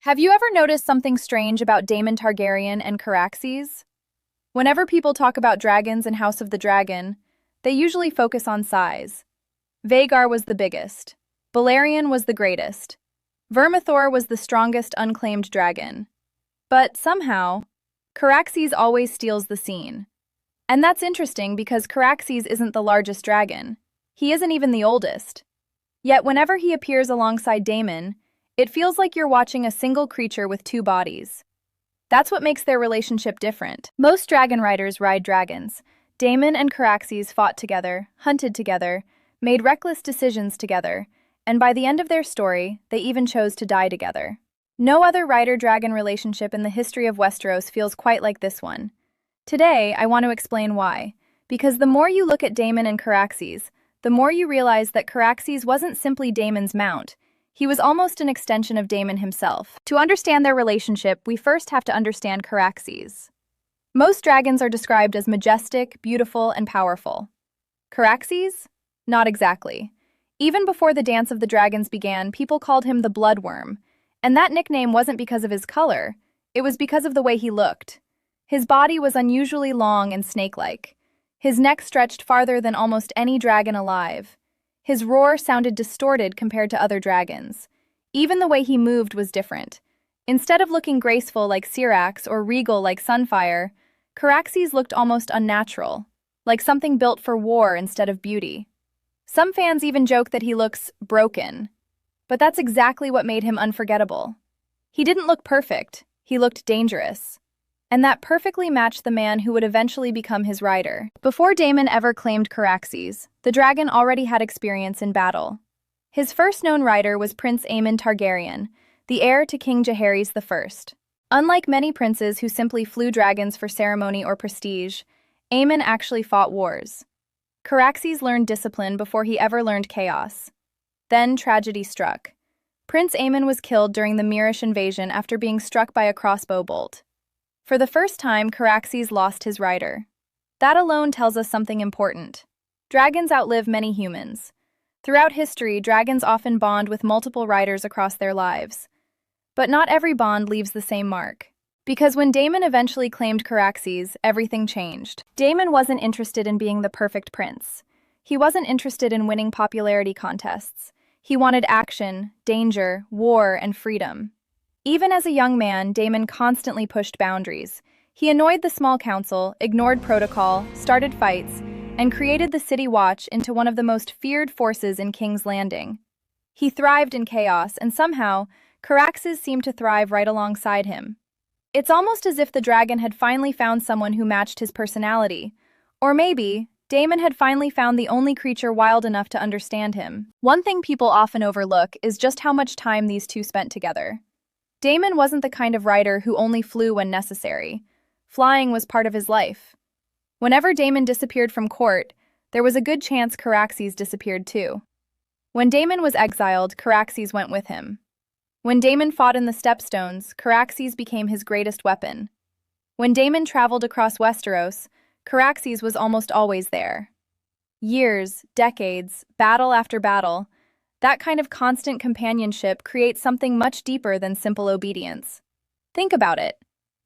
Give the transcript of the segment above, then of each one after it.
Have you ever noticed something strange about Daemon Targaryen and Caraxes? Whenever people talk about dragons and House of the Dragon, they usually focus on size. Vhagar was the biggest. Balerion was the greatest. Vermithor was the strongest unclaimed dragon. But somehow, Caraxes always steals the scene. And that's interesting because Caraxes isn't the largest dragon. He isn't even the oldest. Yet whenever he appears alongside Daemon, it feels like you're watching a single creature with two bodies. That's what makes their relationship different. Most dragon riders ride dragons. Daemon and Caraxes fought together, hunted together, made reckless decisions together, and by the end of their story, they even chose to die together. No other rider-dragon relationship in the history of Westeros feels quite like this one. Today, I want to explain why. Because the more you look at Daemon and Caraxes, the more you realize that Caraxes wasn't simply Daemon's mount. He was almost an extension of Daemon himself. To understand their relationship, we first have to understand Caraxes. Most dragons are described as majestic, beautiful, and powerful. Caraxes? Not exactly. Even before the Dance of the Dragons began, people called him the Blood Wyrm, and that nickname wasn't because of his color, it was because of the way he looked. His body was unusually long and snake-like. His neck stretched farther than almost any dragon alive. His roar sounded distorted compared to other dragons. Even the way he moved was different. Instead of looking graceful like Syrax or regal like Sunfyre, Caraxes looked almost unnatural, like something built for war instead of beauty. Some fans even joke that he looks broken. But that's exactly what made him unforgettable. He didn't look perfect, he looked dangerous. And that perfectly matched the man who would eventually become his rider. Before Daemon ever claimed Caraxes, the dragon already had experience in battle. His first known rider was Prince Aemond Targaryen, the heir to King Jaehaerys I. Unlike many princes who simply flew dragons for ceremony or prestige, Aemond actually fought wars. Caraxes learned discipline before he ever learned chaos. Then tragedy struck. Prince Aemond was killed during the Myrish invasion after being struck by a crossbow bolt. For the first time, Caraxes lost his rider. That alone tells us something important. Dragons outlive many humans. Throughout history, dragons often bond with multiple riders across their lives. But not every bond leaves the same mark. Because when Daemon eventually claimed Caraxes, everything changed. Daemon wasn't interested in being the perfect prince. He wasn't interested in winning popularity contests. He wanted action, danger, war, and freedom. Even as a young man, Daemon constantly pushed boundaries. He annoyed the small council, ignored protocol, started fights, and created the City Watch into one of the most feared forces in King's Landing. He thrived in chaos, and somehow, Caraxes seemed to thrive right alongside him. It's almost as if the dragon had finally found someone who matched his personality. Or maybe, Daemon had finally found the only creature wild enough to understand him. One thing people often overlook is just how much time these two spent together. Daemon wasn't the kind of rider who only flew when necessary. Flying was part of his life. Whenever Daemon disappeared from court, there was a good chance Caraxes disappeared too. When Daemon was exiled, Caraxes went with him. When Daemon fought in the Stepstones, Caraxes became his greatest weapon. When Daemon traveled across Westeros, Caraxes was almost always there. Years, decades, battle after battle, that kind of constant companionship creates something much deeper than simple obedience. Think about it.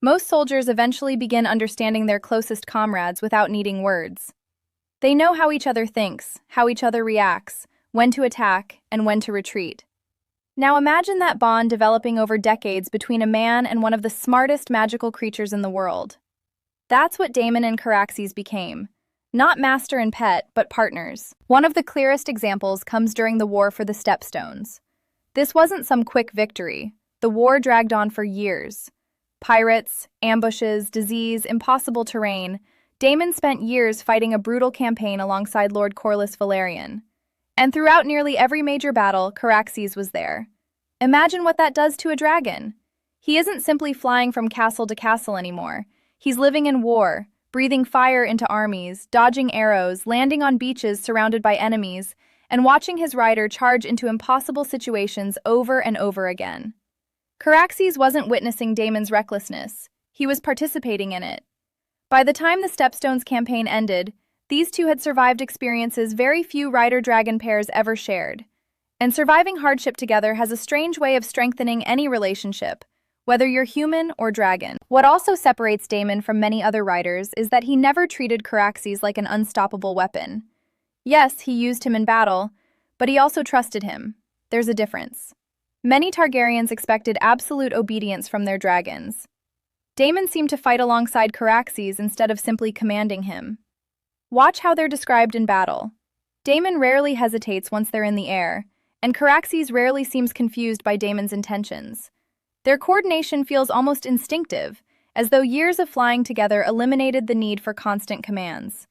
Most soldiers eventually begin understanding their closest comrades without needing words. They know how each other thinks, how each other reacts, when to attack, and when to retreat. Now imagine that bond developing over decades between a man and one of the smartest magical creatures in the world. That's what Daemon and Caraxes became. Not master and pet, but partners. One of the clearest examples comes during the War for the Stepstones. This wasn't some quick victory. The war dragged on for years. Pirates, ambushes, disease, impossible terrain. Daemon spent years fighting a brutal campaign alongside Lord Corlys Velaryon. And throughout nearly every major battle, Caraxes was there. Imagine what that does to a dragon. He isn't simply flying from castle to castle anymore. He's living in war, breathing fire into armies, dodging arrows, landing on beaches surrounded by enemies, and watching his rider charge into impossible situations over and over again. Caraxes wasn't witnessing Daemon's recklessness. He was participating in it. By the time the Stepstones campaign ended, these two had survived experiences very few rider-dragon pairs ever shared. And surviving hardship together has a strange way of strengthening any relationship, whether you're human or dragon. What also separates Daemon from many other riders is that he never treated Caraxes like an unstoppable weapon. Yes, he used him in battle, but he also trusted him. There's a difference. Many Targaryens expected absolute obedience from their dragons. Daemon seemed to fight alongside Caraxes instead of simply commanding him. Watch how they're described in battle. Daemon rarely hesitates once they're in the air, and Caraxes rarely seems confused by Daemon's intentions. Their coordination feels almost instinctive, as though years of flying together eliminated the need for constant commands.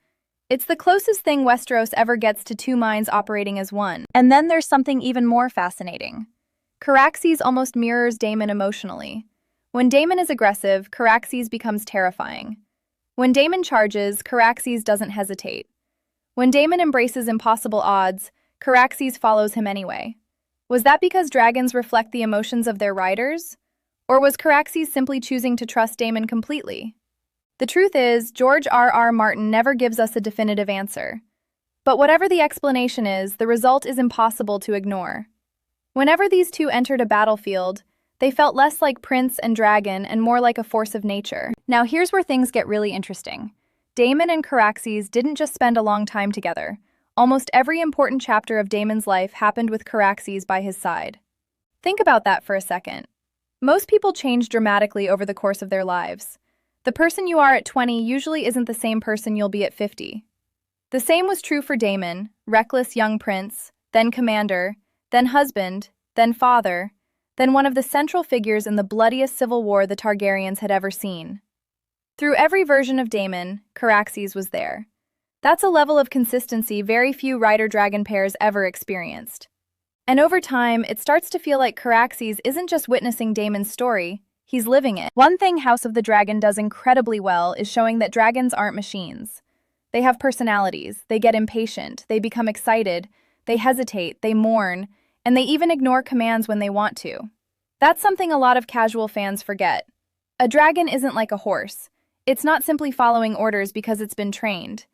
It's the closest thing Westeros ever gets to two minds operating as one. And then there's something even more fascinating. Caraxes almost mirrors Daemon emotionally. When Daemon is aggressive, Caraxes becomes terrifying. When Daemon charges, Caraxes doesn't hesitate. When Daemon embraces impossible odds, Caraxes follows him anyway. Was that because dragons reflect the emotions of their riders? Or was Caraxes simply choosing to trust Daemon completely? The truth is, George R.R. Martin never gives us a definitive answer. But whatever the explanation is, the result is impossible to ignore. Whenever these two entered a battlefield, they felt less like prince and dragon and more like a force of nature. Now here's where things get really interesting. Daemon and Caraxes didn't just spend a long time together. Almost every important chapter of Daemon's life happened with Caraxes by his side. Think about that for a second. Most people change dramatically over the course of their lives. The person you are at 20 usually isn't the same person you'll be at 50. The same was true for Daemon, reckless young prince, then commander, then husband, then father, then one of the central figures in the bloodiest civil war the Targaryens had ever seen. Through every version of Daemon, Caraxes was there. That's a level of consistency very few rider-dragon pairs ever experienced. And over time, it starts to feel like Caraxes isn't just witnessing Daemon's story, he's living it. One thing House of the Dragon does incredibly well is showing that dragons aren't machines. They have personalities, they get impatient, they become excited, they hesitate, they mourn, and they even ignore commands when they want to. That's something a lot of casual fans forget. A dragon isn't like a horse. It's not simply following orders because it's been trained.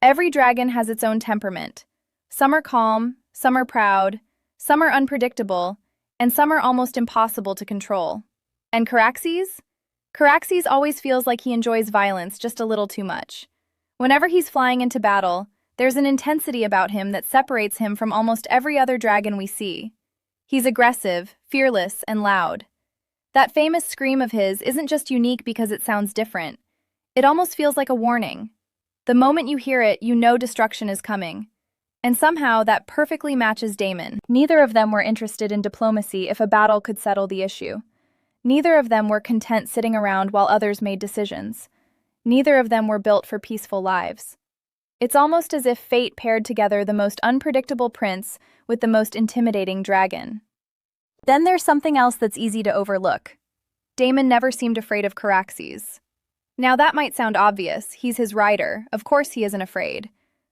Every dragon has its own temperament. Some are calm, some are proud, some are unpredictable, and some are almost impossible to control. And Caraxes? Caraxes always feels like he enjoys violence just a little too much. Whenever he's flying into battle, there's an intensity about him that separates him from almost every other dragon we see. He's aggressive, fearless, and loud. That famous scream of his isn't just unique because it sounds different. It almost feels like a warning. The moment you hear it, you know destruction is coming. And somehow, that perfectly matches Daemon. Neither of them were interested in diplomacy if a battle could settle the issue. Neither of them were content sitting around while others made decisions. Neither of them were built for peaceful lives. It's almost as if fate paired together the most unpredictable prince with the most intimidating dragon. Then there's something else that's easy to overlook. Daemon never seemed afraid of Caraxes. Now that might sound obvious, he's his rider, of course he isn't afraid.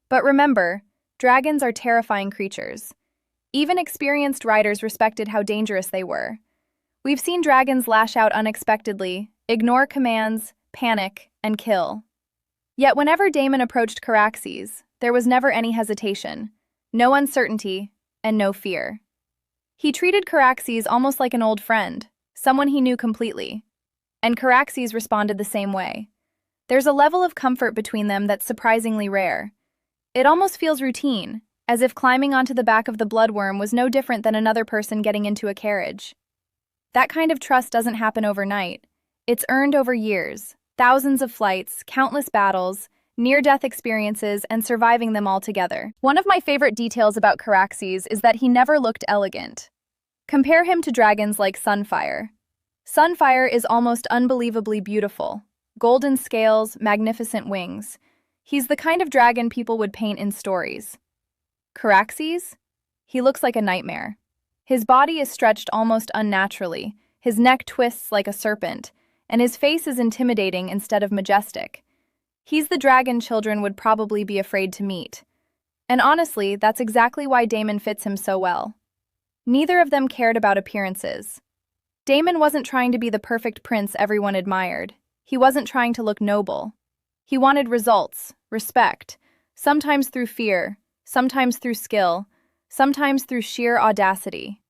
But remember, dragons are terrifying creatures. Even experienced riders respected how dangerous they were. We've seen dragons lash out unexpectedly, ignore commands, panic, and kill. Yet whenever Daemon approached Caraxes, there was never any hesitation, no uncertainty, and no fear. He treated Caraxes almost like an old friend, someone he knew completely. And Caraxes responded the same way. There's a level of comfort between them that's surprisingly rare. It almost feels routine, as if climbing onto the back of the Blood Wyrm was no different than another person getting into a carriage. That kind of trust doesn't happen overnight. It's earned over years, thousands of flights, countless battles, near-death experiences, and surviving them all together. One of my favorite details about Caraxes is that he never looked elegant. Compare him to dragons like Sunfyre. Sunfyre is almost unbelievably beautiful. Golden scales, magnificent wings. He's the kind of dragon people would paint in stories. Caraxes? He looks like a nightmare. His body is stretched almost unnaturally, his neck twists like a serpent, and his face is intimidating instead of majestic. He's the dragon children would probably be afraid to meet. And honestly, that's exactly why Daemon fits him so well. Neither of them cared about appearances. Daemon wasn't trying to be the perfect prince everyone admired. He wasn't trying to look noble. He wanted results, respect, sometimes through fear, sometimes through skill, sometimes through sheer audacity.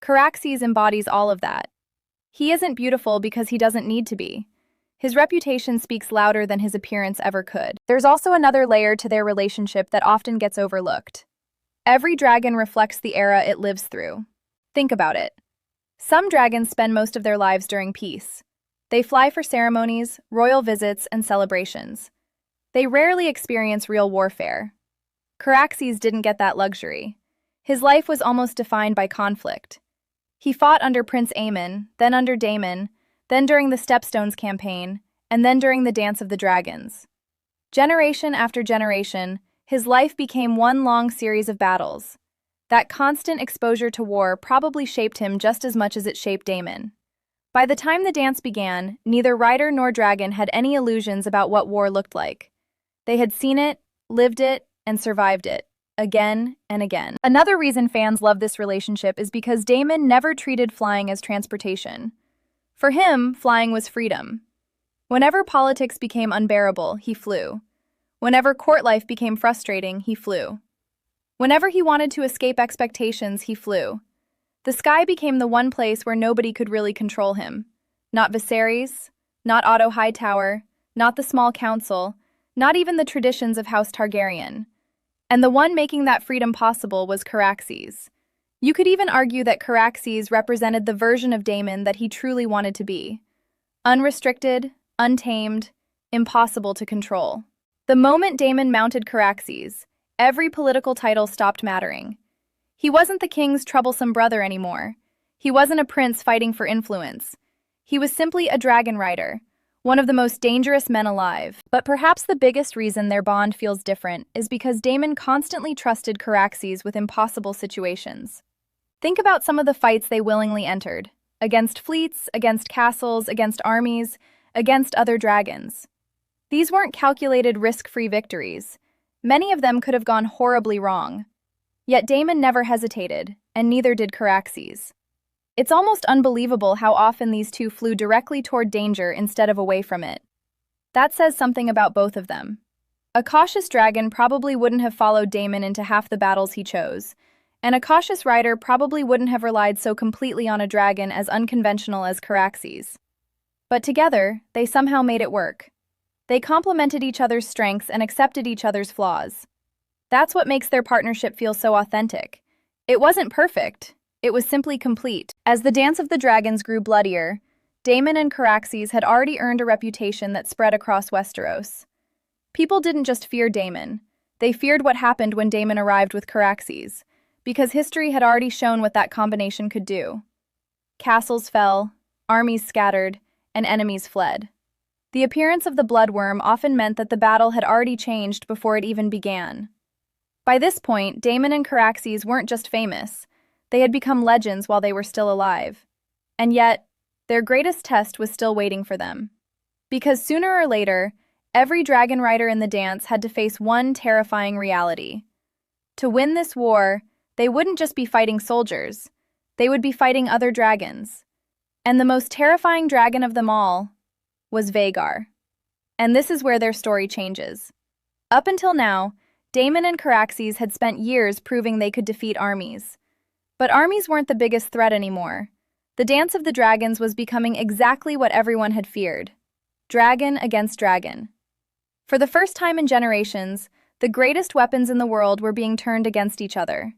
Caraxes embodies all of that. He isn't beautiful because he doesn't need to be. His reputation speaks louder than his appearance ever could. There's also another layer to their relationship that often gets overlooked. Every dragon reflects the era it lives through. Think about it. Some dragons spend most of their lives during peace. They fly for ceremonies, royal visits, and celebrations. They rarely experience real warfare. Caraxes didn't get that luxury. His life was almost defined by conflict. He fought under Prince Aemon, then under Daemon, then during the Stepstones campaign, and then during the Dance of the Dragons. Generation after generation, his life became one long series of battles. That constant exposure to war probably shaped him just as much as it shaped Daemon. By the time the dance began, neither rider nor dragon had any illusions about what war looked like. They had seen it, lived it, and survived it, again and again. Another reason fans love this relationship is because Daemon never treated flying as transportation. For him, flying was freedom. Whenever politics became unbearable, he flew. Whenever court life became frustrating, he flew. Whenever he wanted to escape expectations, he flew. The sky became the one place where nobody could really control him. Not Viserys, not Otto Hightower, not the small council, not even the traditions of House Targaryen. And the one making that freedom possible was Caraxes. You could even argue that Caraxes represented the version of Daemon that he truly wanted to be. Unrestricted, untamed, impossible to control. The moment Daemon mounted Caraxes, every political title stopped mattering. He wasn't the king's troublesome brother anymore. He wasn't a prince fighting for influence. He was simply a dragonrider, one of the most dangerous men alive. But perhaps the biggest reason their bond feels different is because Daemon constantly trusted Caraxes with impossible situations. Think about some of the fights they willingly entered. Against fleets, against castles, against armies, against other dragons. These weren't calculated, risk-free victories. Many of them could have gone horribly wrong. Yet Daemon never hesitated, and neither did Caraxes. It's almost unbelievable how often these two flew directly toward danger instead of away from it. That says something about both of them. A cautious dragon probably wouldn't have followed Daemon into half the battles he chose, and a cautious rider probably wouldn't have relied so completely on a dragon as unconventional as Caraxes. But together, they somehow made it work. They complemented each other's strengths and accepted each other's flaws. That's what makes their partnership feel so authentic. It wasn't perfect. It was simply complete. As the Dance of the Dragons grew bloodier, Daemon and Caraxes had already earned a reputation that spread across Westeros. People didn't just fear Daemon. They feared what happened when Daemon arrived with Caraxes, because history had already shown what that combination could do. Castles fell, armies scattered, and enemies fled. The appearance of the Blood Wyrm often meant that the battle had already changed before it even began. By this point, Daemon and Caraxes weren't just famous. They had become legends while they were still alive. And yet, their greatest test was still waiting for them. Because sooner or later, every dragon rider in the dance had to face one terrifying reality. To win this war, they wouldn't just be fighting soldiers. They would be fighting other dragons. And the most terrifying dragon of them all was Vhagar. And this is where their story changes. Up until now, Daemon and Caraxes had spent years proving they could defeat armies. But armies weren't the biggest threat anymore. The Dance of the Dragons was becoming exactly what everyone had feared. Dragon against dragon. For the first time in generations, the greatest weapons in the world were being turned against each other.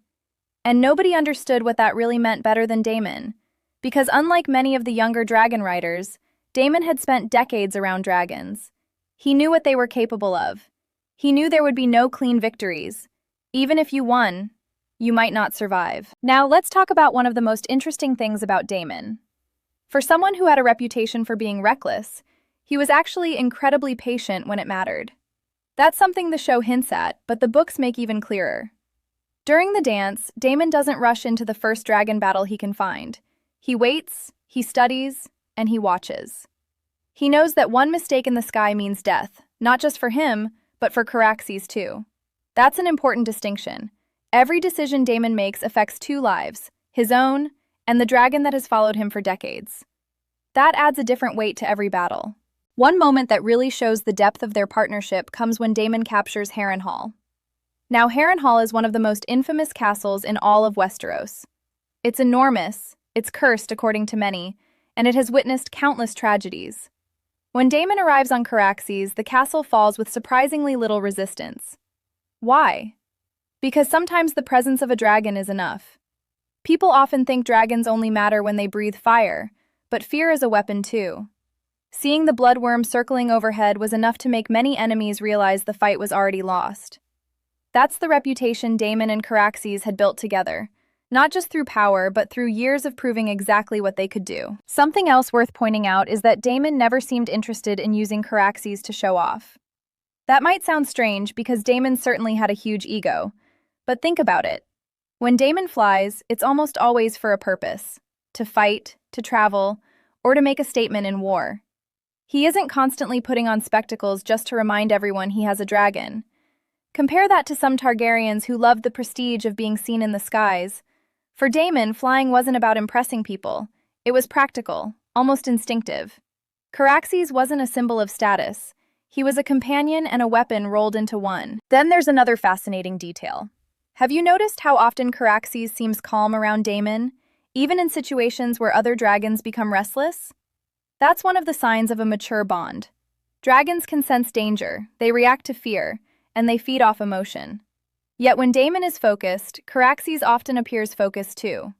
And nobody understood what that really meant better than Daemon, because unlike many of the younger dragon riders, Daemon had spent decades around dragons. He knew what they were capable of. He knew there would be no clean victories. Even if you won, you might not survive. Now let's talk about one of the most interesting things about Daemon. For someone who had a reputation for being reckless, he was actually incredibly patient when it mattered. That's something the show hints at, but the books make even clearer. During the dance, Daemon doesn't rush into the first dragon battle he can find. He waits, he studies, and he watches. He knows that one mistake in the sky means death, not just for him, but for Caraxes too. That's an important distinction. Every decision Daemon makes affects two lives, his own and the dragon that has followed him for decades. That adds a different weight to every battle. One moment that really shows the depth of their partnership comes when Daemon captures Harrenhal. Now, Harrenhal is one of the most infamous castles in all of Westeros. It's enormous, it's cursed according to many, and it has witnessed countless tragedies. When Daemon arrives on Caraxes, the castle falls with surprisingly little resistance. Why? Because sometimes the presence of a dragon is enough. People often think dragons only matter when they breathe fire, but fear is a weapon too. Seeing the Blood Wyrm circling overhead was enough to make many enemies realize the fight was already lost. That's the reputation Daemon and Caraxes had built together, not just through power, but through years of proving exactly what they could do. Something else worth pointing out is that Daemon never seemed interested in using Caraxes to show off. That might sound strange because Daemon certainly had a huge ego, but think about it. When Daemon flies, it's almost always for a purpose: to fight, to travel, or to make a statement in war. He isn't constantly putting on spectacles just to remind everyone he has a dragon. Compare that to some Targaryens who loved the prestige of being seen in the skies. For Daemon, flying wasn't about impressing people. It was practical, almost instinctive. Caraxes wasn't a symbol of status. He was a companion and a weapon rolled into one. Then there's another fascinating detail. Have you noticed how often Caraxes seems calm around Daemon, even in situations where other dragons become restless? That's one of the signs of a mature bond. Dragons can sense danger, they react to fear, and they feed off emotion. Yet when Daemon is focused, Caraxes often appears focused too.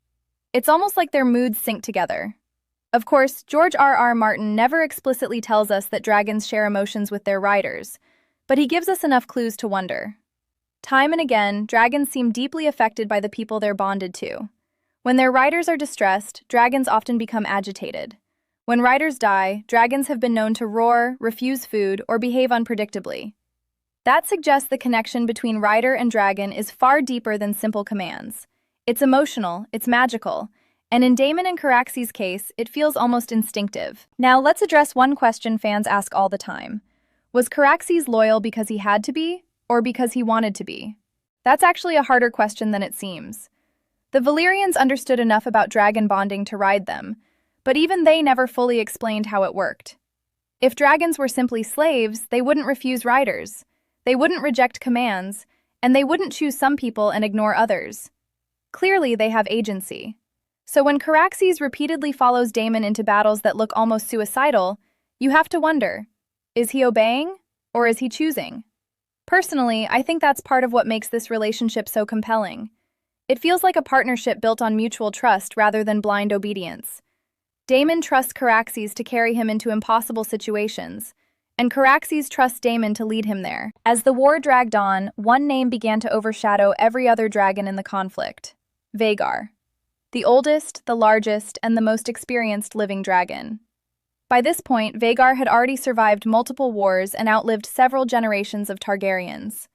It's almost like their moods sync together. Of course, George R.R. Martin never explicitly tells us that dragons share emotions with their riders, but he gives us enough clues to wonder. Time and again, dragons seem deeply affected by the people they're bonded to. When their riders are distressed, dragons often become agitated. When riders die, dragons have been known to roar, refuse food, or behave unpredictably. That suggests the connection between rider and dragon is far deeper than simple commands. It's emotional, it's magical, and in Daemon and Caraxes' case, it feels almost instinctive. Now, let's address one question fans ask all the time. Was Caraxes loyal because he had to be, or because he wanted to be? That's actually a harder question than it seems. The Valyrians understood enough about dragon bonding to ride them, but even they never fully explained how it worked. If dragons were simply slaves, they wouldn't refuse riders. They wouldn't reject commands, and they wouldn't choose some people and ignore others. Clearly, they have agency. So when Caraxes repeatedly follows Daemon into battles that look almost suicidal, you have to wonder, is he obeying, or is he choosing? Personally, I think that's part of what makes this relationship so compelling. It feels like a partnership built on mutual trust rather than blind obedience. Daemon trusts Caraxes to carry him into impossible situations, and Caraxes trusts Daemon to lead him there. As the war dragged on, one name began to overshadow every other dragon in the conflict: Vhagar. The oldest, the largest, and the most experienced living dragon. By this point, Vhagar had already survived multiple wars and outlived several generations of Targaryens.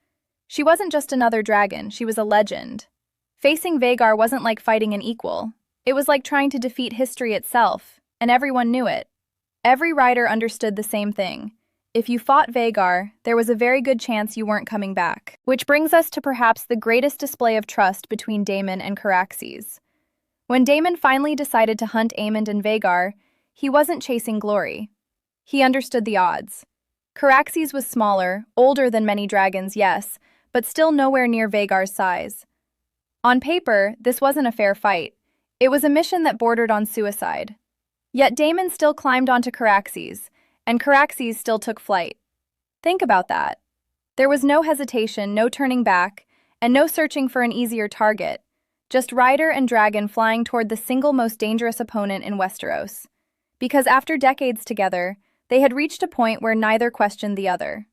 She wasn't just another dragon, she was a legend. Facing Vhagar wasn't like fighting an equal. It was like trying to defeat history itself, and everyone knew it. Every rider understood the same thing. If you fought Vhagar, there was a very good chance you weren't coming back. Which brings us to perhaps the greatest display of trust between Daemon and Caraxes. When Daemon finally decided to hunt Aemond and Vhagar, he wasn't chasing glory. He understood the odds. Caraxes was smaller, older than many dragons, yes, but still nowhere near Vhagar's size. On paper, this wasn't a fair fight. It was a mission that bordered on suicide. Yet Daemon still climbed onto Caraxes, and Caraxes still took flight. Think about that. There was no hesitation, no turning back, and no searching for an easier target. Just rider and dragon flying toward the single most dangerous opponent in Westeros. Because after decades together, they had reached a point where neither questioned the other.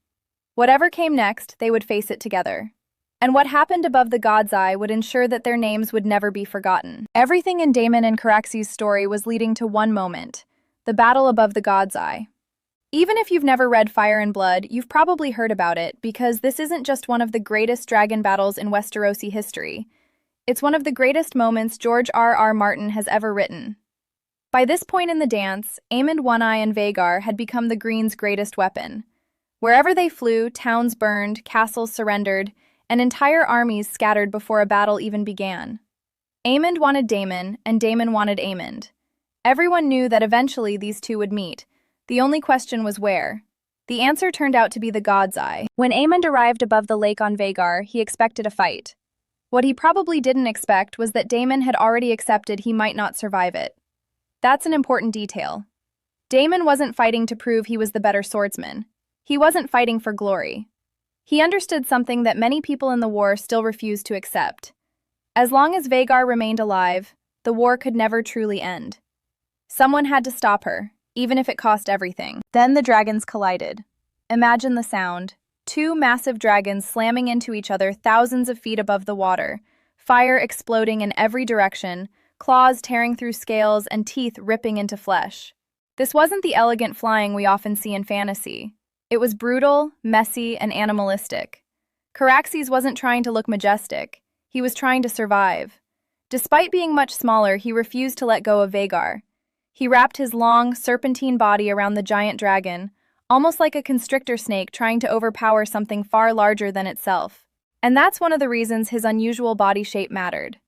Whatever came next, they would face it together. And what happened above the God's Eye would ensure that their names would never be forgotten. Everything in Daemon and Caraxes' story was leading to one moment: the battle above the God's Eye. Even if you've never read Fire and Blood, you've probably heard about it, because this isn't just one of the greatest dragon battles in Westerosi history. It's one of the greatest moments George R.R. Martin has ever written. By this point in the dance, Aemond One-Eye and Vhagar had become the Green's greatest weapon. Wherever they flew, towns burned, castles surrendered, and entire armies scattered before a battle even began. Aemond wanted Daemon, and Daemon wanted Aemond. Everyone knew that eventually these two would meet. The only question was where. The answer turned out to be the God's Eye. When Aemond arrived above the lake on Vhagar, he expected a fight. What he probably didn't expect was that Daemon had already accepted he might not survive it. That's an important detail. Daemon wasn't fighting to prove he was the better swordsman. He wasn't fighting for glory. He understood something that many people in the war still refused to accept. As long as Vhagar remained alive, the war could never truly end. Someone had to stop her, even if it cost everything. Then the dragons collided. Imagine the sound. Two massive dragons slamming into each other thousands of feet above the water, fire exploding in every direction, claws tearing through scales and teeth ripping into flesh. This wasn't the elegant flying we often see in fantasy. It was brutal, messy, and animalistic. Caraxes wasn't trying to look majestic. He was trying to survive. Despite being much smaller, he refused to let go of Vhagar. He wrapped his long, serpentine body around the giant dragon, almost like a constrictor snake trying to overpower something far larger than itself. And that's one of the reasons his unusual body shape mattered.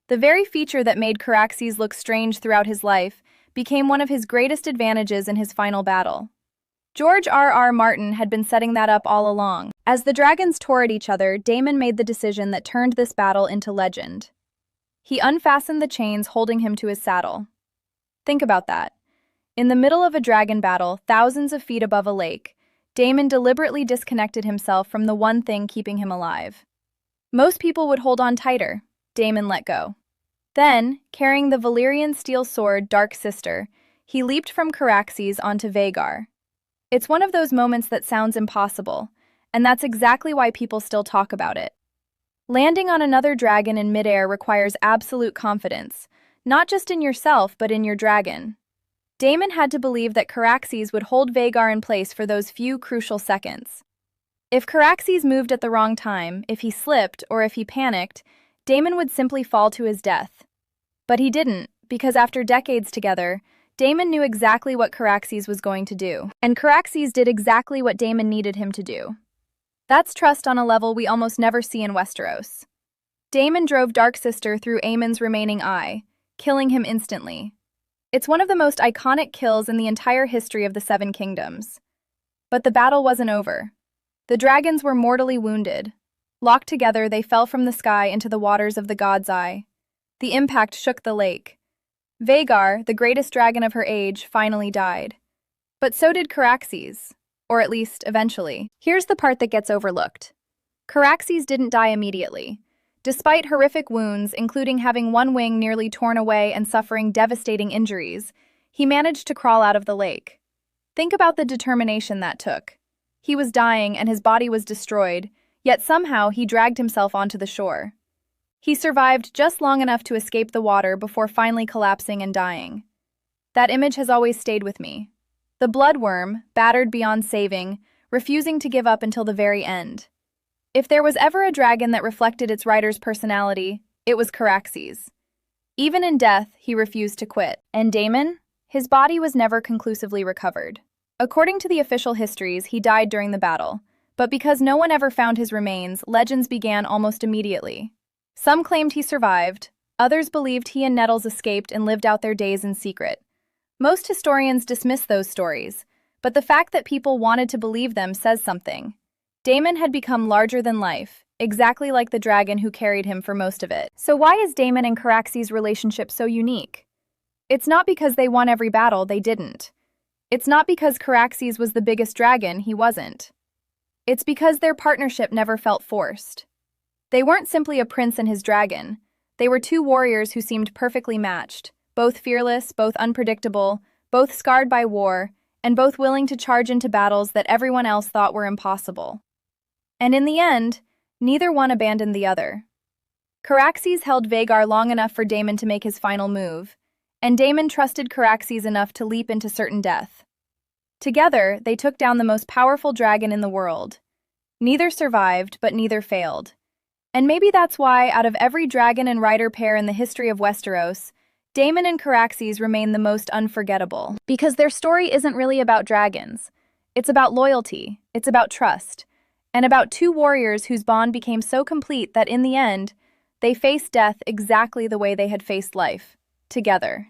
The very feature that made Caraxes look strange throughout his life became one of his greatest advantages in his final battle. George R.R. Martin had been setting that up all along. As the dragons tore at each other, Daemon made the decision that turned this battle into legend. He unfastened the chains holding him to his saddle. Think about that. In the middle of a dragon battle, thousands of feet above a lake, Daemon deliberately disconnected himself from the one thing keeping him alive. Most people would hold on tighter. Daemon let go. Then, carrying the Valyrian steel sword Dark Sister, he leaped from Caraxes onto Vhagar. It's one of those moments that sounds impossible, and that's exactly why people still talk about it. Landing on another dragon in midair requires absolute confidence, not just in yourself but in your dragon. Daemon had to believe that Caraxes would hold Vhagar in place for those few crucial seconds. If Caraxes moved at the wrong time, if he slipped, or if he panicked, Daemon would simply fall to his death. But he didn't, because after decades together, Daemon knew exactly what Caraxes was going to do. And Caraxes did exactly what Daemon needed him to do. That's trust on a level we almost never see in Westeros. Daemon drove Dark Sister through Aemon's remaining eye, killing him instantly. It's one of the most iconic kills in the entire history of the Seven Kingdoms. But the battle wasn't over. The dragons were mortally wounded. Locked together, they fell from the sky into the waters of the God's Eye. The impact shook the lake. Vhagar, the greatest dragon of her age, finally died. But so did Caraxes, or at least eventually. Here's the part that gets overlooked. Caraxes didn't die immediately. Despite horrific wounds, including having one wing nearly torn away and suffering devastating injuries, he managed to crawl out of the lake. Think about the determination that took. He was dying and his body was destroyed, yet somehow he dragged himself onto the shore. He survived just long enough to escape the water before finally collapsing and dying. That image has always stayed with me. The Blood Wyrm, battered beyond saving, refusing to give up until the very end. If there was ever a dragon that reflected its rider's personality, it was Caraxes. Even in death, he refused to quit. And Daemon? His body was never conclusively recovered. According to the official histories, he died during the battle, but because no one ever found his remains, legends began almost immediately. Some claimed he survived, others believed he and Nettles escaped and lived out their days in secret. Most historians dismiss those stories, but the fact that people wanted to believe them says something. Daemon had become larger than life, exactly like the dragon who carried him for most of it. So why is Daemon and Caraxes' relationship so unique? It's not because they won every battle, they didn't. It's not because Caraxes was the biggest dragon, he wasn't. It's because their partnership never felt forced. They weren't simply a prince and his dragon. They were two warriors who seemed perfectly matched, both fearless, both unpredictable, both scarred by war, and both willing to charge into battles that everyone else thought were impossible. And in the end, neither one abandoned the other. Caraxes held Vhagar long enough for Daemon to make his final move, and Daemon trusted Caraxes enough to leap into certain death. Together, they took down the most powerful dragon in the world. Neither survived, but neither failed. And maybe that's why, out of every dragon and rider pair in the history of Westeros, Daemon and Caraxes remain the most unforgettable. Because their story isn't really about dragons. It's about loyalty, it's about trust, and about two warriors whose bond became so complete that in the end, they faced death exactly the way they had faced life, together.